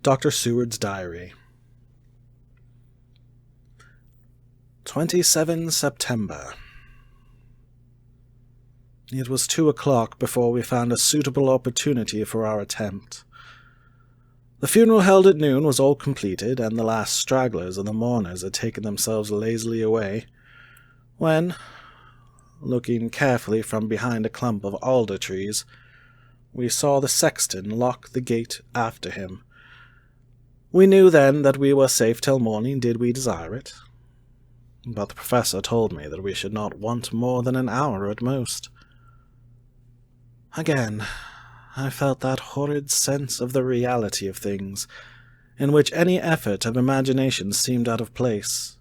Dr. Seward's Diary. 27 September. It was 2 o'clock before we found a suitable opportunity for our attempt. The funeral held at noon was all completed, and the last stragglers of the mourners had taken themselves lazily away, when, looking carefully from behind a clump of alder trees, we saw the sexton lock the gate after him. We knew then that we were safe till morning did we desire it, but the professor told me that we should not want more than an hour at most. Again, I felt that horrid sense of the reality of things, in which any effort of imagination seemed out of place,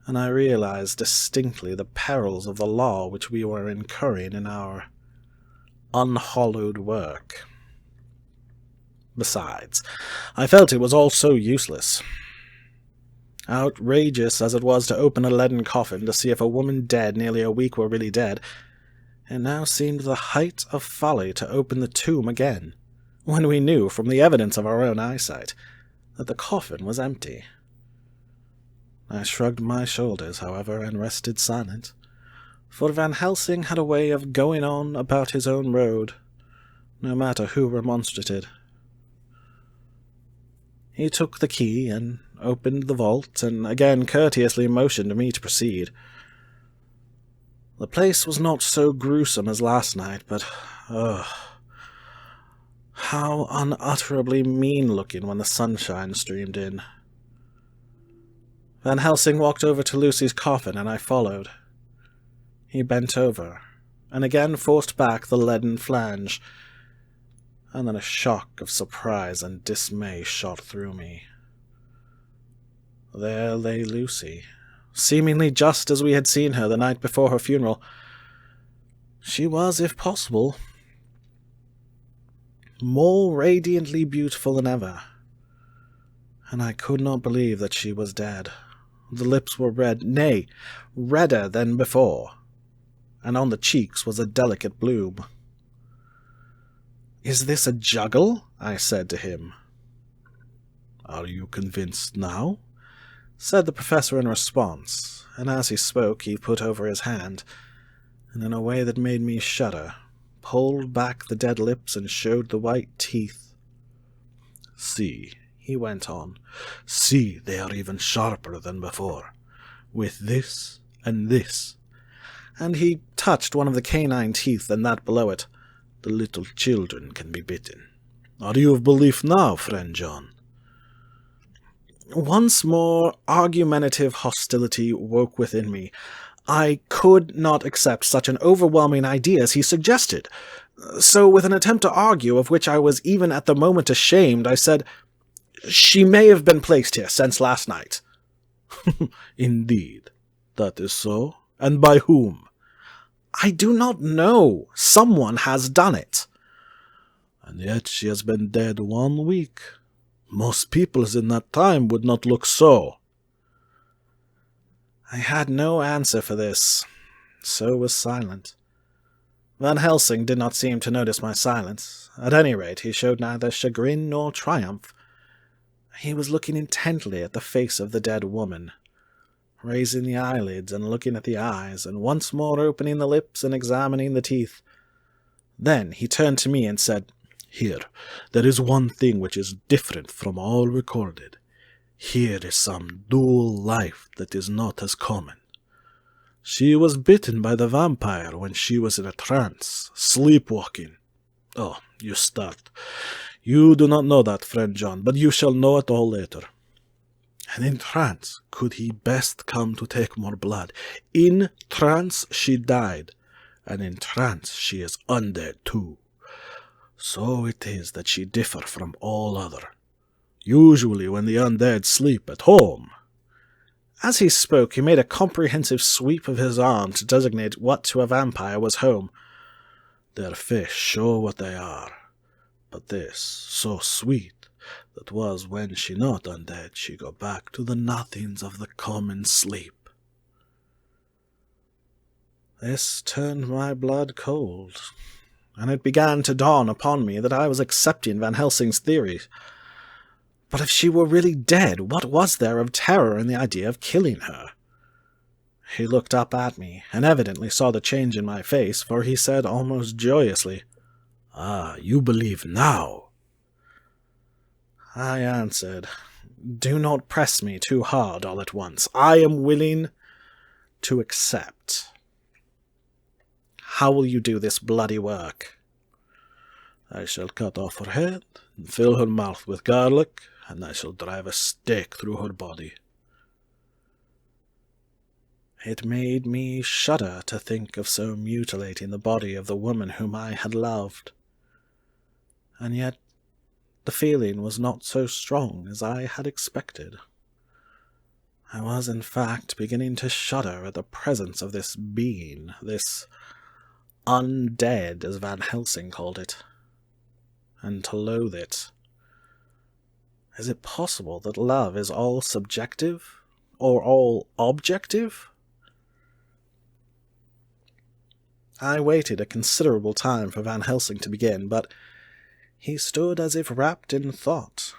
and I realized distinctly the perils of the law which we were incurring in our unhallowed work. Besides, I felt it was all so useless. Outrageous as it was to open a leaden coffin to see if a woman dead nearly a week were really dead, it now seemed the height of folly to open the tomb again, when we knew from the evidence of our own eyesight that the coffin was empty. I shrugged my shoulders, however, and rested silent, for Van Helsing had a way of going on about his own road, no matter who remonstrated. He took the key and opened the vault, and again courteously motioned me to proceed. The place was not so gruesome as last night, but, how unutterably mean-looking when the sunshine streamed in. Van Helsing walked over to Lucy's coffin, and I followed. He bent over, and again forced back the leaden flange, and then a shock of surprise and dismay shot through me. There lay Lucy, seemingly just as we had seen her the night before her funeral. She was, if possible, more radiantly beautiful than ever, and I could not believe that she was dead. The lips were red, nay, redder than before, and on the cheeks was a delicate bloom. "Is this a juggle?" I said to him. "Are you convinced now?" said the professor in response, and as he spoke he put over his hand, and in a way that made me shudder, pulled back the dead lips and showed the white teeth. "See," he went on, "see, they are even sharper than before, with this and this," and he touched one of the canine teeth and that below it. "The little children can be bitten. Are you of belief now, friend John?" Once more argumentative hostility woke within me. I could not accept such an overwhelming idea as he suggested. So, with an attempt to argue, of which I was even at the moment ashamed, I said, "She may have been placed here since last night." "Indeed, that is so? And by whom?" "I do not know. Someone has done it." "And yet she has been dead 1 week. Most people in that time would not look so." I had no answer for this, so was silent. Van Helsing did not seem to notice my silence. At any rate, he showed neither chagrin nor triumph. He was looking intently at the face of the dead woman, raising the eyelids and looking at the eyes, and once more opening the lips and examining the teeth. Then he turned to me and said, "Here, there is one thing which is different from all recorded. Here is some dual life that is not as common. She was bitten by the vampire when she was in a trance, sleepwalking. Oh, you start. You do not know that, friend John, but you shall know it all later. And in trance could he best come to take more blood. In trance she died, and in trance she is undead too. So it is that she differ from all other. Usually when the undead sleep at home." As he spoke, he made a comprehensive sweep of his arm to designate what to a vampire was home. "Their fish show what they are, but this, so sweet, that was when she not undead, she go back to the nothings of the common sleep." This turned my blood cold, and it began to dawn upon me that I was accepting Van Helsing's theory. But if she were really dead, what was there of terror in the idea of killing her? He looked up at me, and evidently saw the change in my face, for he said almost joyously, "Ah, you believe now." I answered, "Do not press me too hard all at once. I am willing to accept." "How will you do this bloody work?" "I shall cut off her head, and fill her mouth with garlic, and I shall drive a stake through her body." It made me shudder to think of so mutilating the body of the woman whom I had loved. And yet the feeling was not so strong as I had expected. I was, in fact, beginning to shudder at the presence of this being, this undead, as Van Helsing called it, and to loathe it. Is it possible that love is all subjective, or all objective? I waited a considerable time for Van Helsing to begin, but he stood as if wrapped in thought.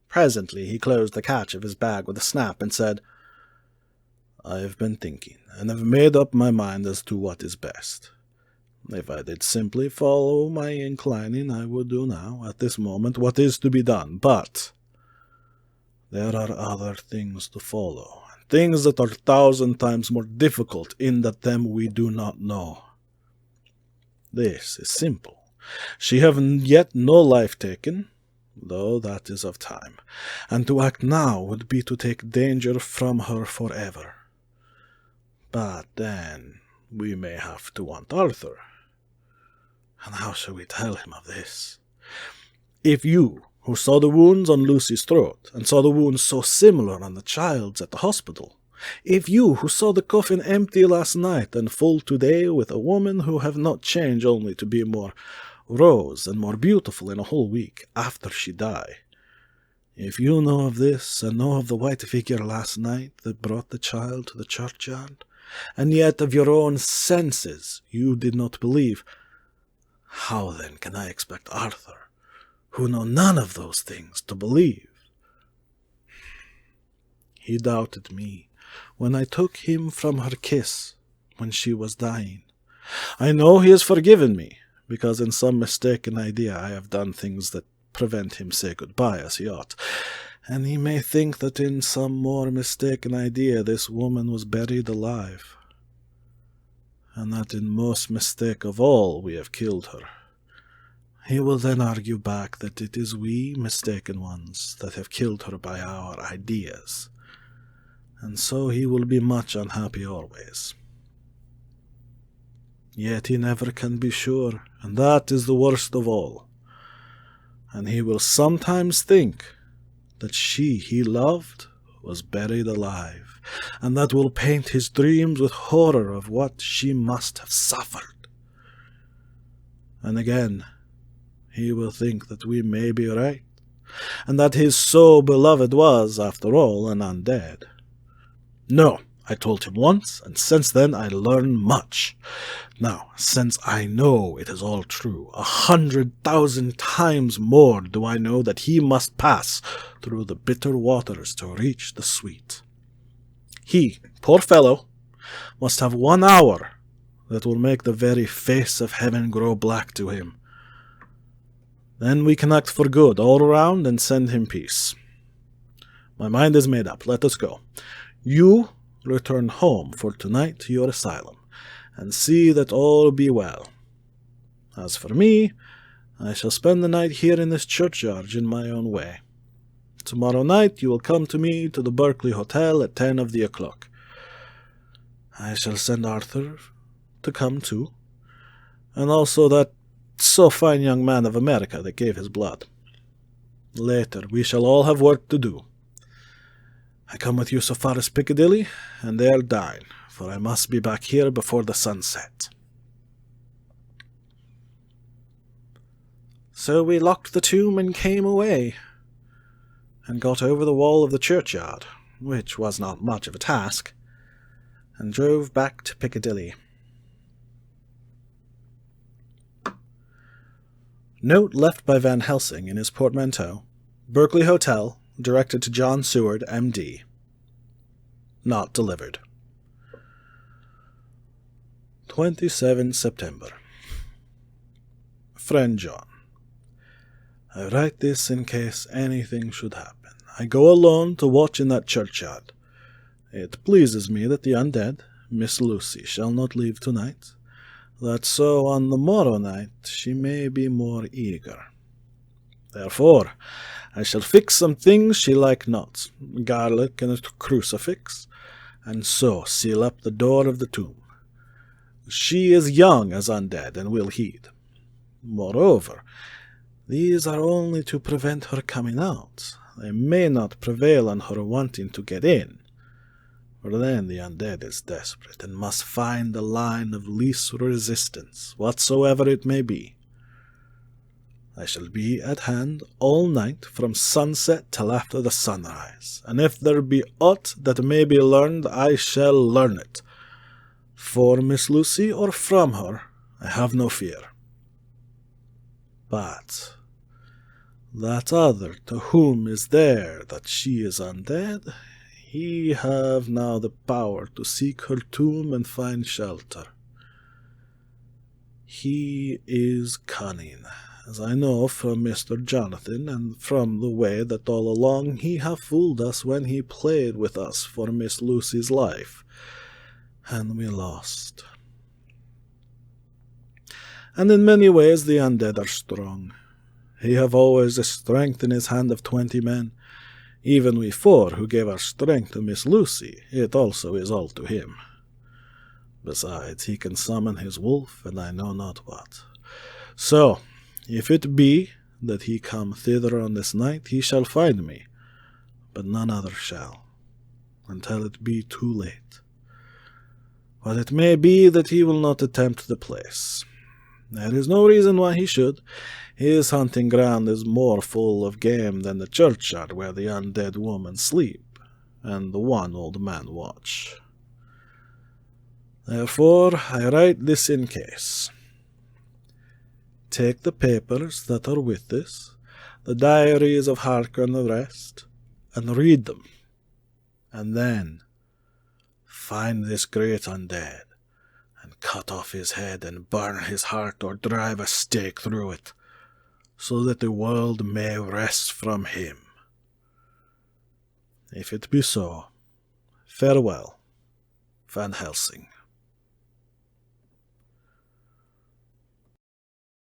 Presently he closed the catch of his bag with a snap and said, "I have been thinking, and have made up my mind as to what is best. If I did simply follow my inclining, I would do now, at this moment, what is to be done. But there are other things to follow, things that are 1,000 times more difficult in that them we do not know. This is simple. She have yet no life taken, though that is of time, and to act now would be to take danger from her forever. But then we may have to want Arthur. And how shall we tell him of this? If you, who saw the wounds on Lucy's throat, and saw the wounds so similar on the child's at the hospital, if you, who saw the coffin empty last night and full today with a woman who have not changed only to be more rose and more beautiful in a whole week after she die, if you know of this, and know of the white figure last night that brought the child to the churchyard, and yet of your own senses you did not believe, how then can I expect Arthur, who know none of those things, to believe? He doubted me when I took him from her kiss when she was dying. I know he has forgiven me, because in some mistaken idea I have done things that prevent him say goodbye as he ought, and he may think that in some more mistaken idea this woman was buried alive, and that in most mistake of all we have killed her. He will then argue back that it is we mistaken ones that have killed her by our ideas, and so he will be much unhappy always. Yet he never can be sure, and that is the worst of all. And he will sometimes think that she he loved was buried alive, and that will paint his dreams with horror of what she must have suffered. And again, he will think that we may be right, and that his so beloved was, after all, an undead. No, I told him once, and since then I learned much. Now, since I know it is all true, 100,000 times more do I know that he must pass through the bitter waters to reach the sweet. He, poor fellow, must have 1 hour that will make the very face of heaven grow black to him. Then we can act for good all around and send him peace. My mind is made up. Let us go. You return home for tonight to your asylum, and see that all be well. As for me, I shall spend the night here in this churchyard in my own way. Tomorrow night you will come to me to the Berkeley Hotel at 10 of the o'clock. I shall send Arthur to come too, and also that so fine young man of America that gave his blood. Later we shall all have work to do. I come with you so far as Piccadilly, and there dine, for I must be back here before the sun set. So we locked the tomb and came away, and got over the wall of the churchyard, which was not much of a task, and drove back to Piccadilly. Note left by Van Helsing in his portmanteau, Berkeley Hotel, directed to John Seward, M.D. Not delivered. 27 September. Friend John, I write this in case anything should happen. I go alone to watch in that churchyard. It pleases me that the undead, Miss Lucy, shall not leave tonight, that so on the morrow night she may be more eager. Therefore, I shall fix some things she like not, garlic and a crucifix, and so seal up the door of the tomb. She is young as undead, and will heed. Moreover, these are only to prevent her coming out. They may not prevail on her wanting to get in, for then the undead is desperate, and must find the line of least resistance, whatsoever it may be. I shall be at hand all night from sunset till after the sunrise, and if there be aught that may be learned, I shall learn it. For Miss Lucy or from her, I have no fear. But that other to whom is there that she is undead, he have now the power to seek her tomb and find shelter. He is cunning, as I know from Mr. Jonathan, and from the way that all along he have fooled us when he played with us for Miss Lucy's life, and we lost. And in many ways the undead are strong. He have always the strength in his hand of 20 men. Even we 4 who gave our strength to Miss Lucy, it also is all to him. Besides, he can summon his wolf, and I know not what. So, if it be that he come thither on this night, he shall find me, but none other shall, until it be too late. But it may be that he will not attempt the place. There is no reason why he should. His hunting ground is more full of game than the churchyard where the undead woman sleep, and the one old man watch. Therefore I write this in case. Take the papers that are with this, the diaries of Harker and the rest, and read them, and then find this great undead, and cut off his head, and burn his heart, or drive a stake through it, so that the world may rest from him. If it be so, farewell, Van Helsing.